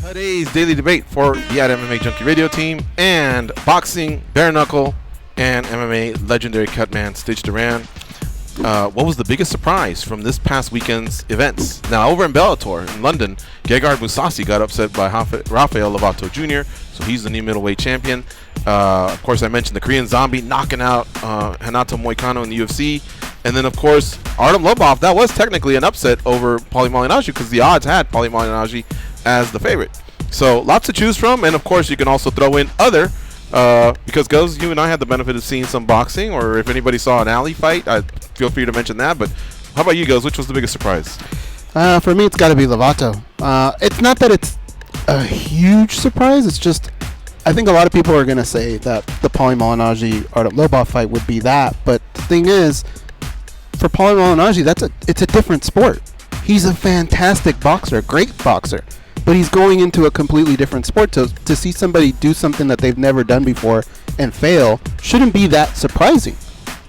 Today's daily debate for the MMA Junkie radio team and boxing, bare knuckle, and MMA legendary cutman Stitch Duran. What was the biggest surprise from this past weekend's events? Now, over in Bellator in London, Gegard Mousasi got upset by Rafael Lovato Jr., so he's the new middleweight champion. Of course, I mentioned the Korean Zombie knocking out Renato Moicano in the UFC. And then, of course, Artem Lobov, that was technically an upset over Paulie Malignaggi because the odds had Paulie Malignaggi as the favorite. So, lots to choose from. And, of course, you can also throw in other because, Goes, you and I had the benefit of seeing some boxing, or if anybody saw an alley fight, feel free to mention that. But how about you, Goes? Which was the biggest surprise? For me, it's got to be Lovato. It's not that it's a huge surprise. It's just I think a lot of people are going to say that the Paulie Malignaggi-Artem Lobov fight would be that. But the thing is, for Paulie Malignaggi, it's a different sport. He's a fantastic boxer, a great boxer. But he's going into a completely different sport. To see somebody do something that they've never done before and fail shouldn't be that surprising.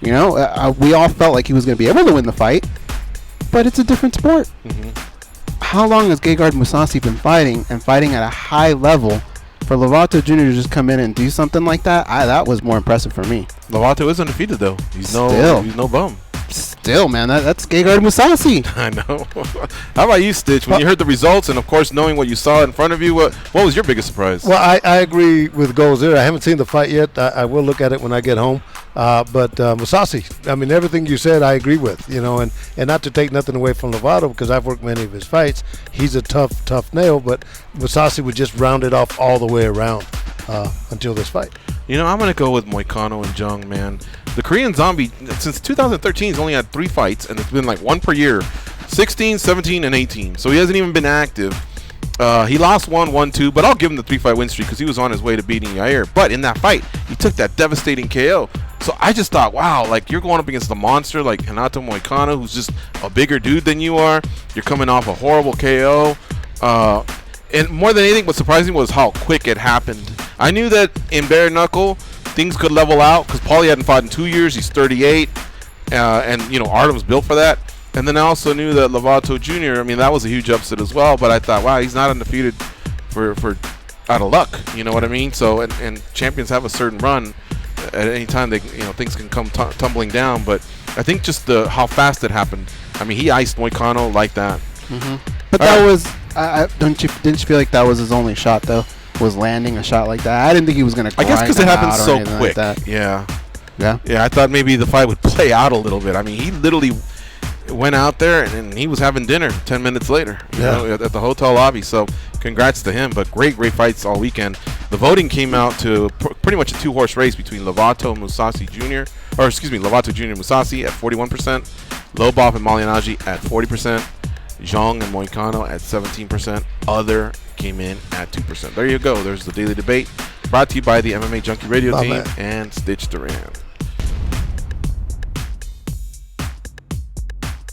You know, we all felt like he was going to be able to win the fight, but it's a different sport. Mm-hmm. How long has Gegard Mousasi been fighting at a high level? For Lovato Jr. to just come in and do something like that, that was more impressive for me. Lovato is undefeated, though. He's no bum. Still, man, that's Gegard Mousasi. I know. How about you, Stitch? When you heard the results and, of course, knowing what you saw in front of you, what was your biggest surprise? Well, I agree with Goals there. I haven't seen the fight yet. I will look at it when I get home. But Mousasi, I mean, everything you said I agree with, you know, and not to take nothing away from Lovato because I've worked many of his fights. He's a tough nail, but Mousasi would just round it off all the way around until this fight. You know, I'm going to go with Moicano and Jung, man. The Korean Zombie, since 2013, he's only had 3 fights, and it's been like one per year, 16, 17, and 18. So he hasn't even been active. He lost 1, won 2, but I'll give him the 3-fight win streak because he was on his way to beating Yair. But in that fight, he took that devastating KO. So I just thought, wow, like you're going up against the monster like Renato Moicano, who's just a bigger dude than you are. You're coming off a horrible KO. And more than anything, what's surprising was how quick it happened. I knew that in bare knuckle, things could level out because Paulie hadn't fought in 2 years. He's 38. And, you know, Artem's built for that. And then I also knew that Lovato Jr., I mean, that was a huge upset as well. But I thought, wow, he's not undefeated for out of luck. You know what I mean? So, and champions have a certain run. At any time, things can come tumbling down. But I think just how fast it happened. I mean, he iced Moicano like that. Mm-hmm. But that was, didn't you feel like that was his only shot, though? Was landing a shot like that? I didn't think he was going to. I guess because it happened so quick. Like Yeah. I thought maybe the fight would play out a little bit. I mean, he literally went out there and he was having dinner 10 minutes later, you know, at the hotel lobby. So congrats to him. But great fights all weekend. The voting came out to pretty much a 2-horse race between Lovato and Mousasi Jr. Lovato Jr. and Mousasi at 41%, Lobov and Malignaggi at 40%, Zhang and Moicano at 17%. Other came in at 2%. There you go. There's the daily debate brought to you by the MMA Junkie radio team and Stitch Duran.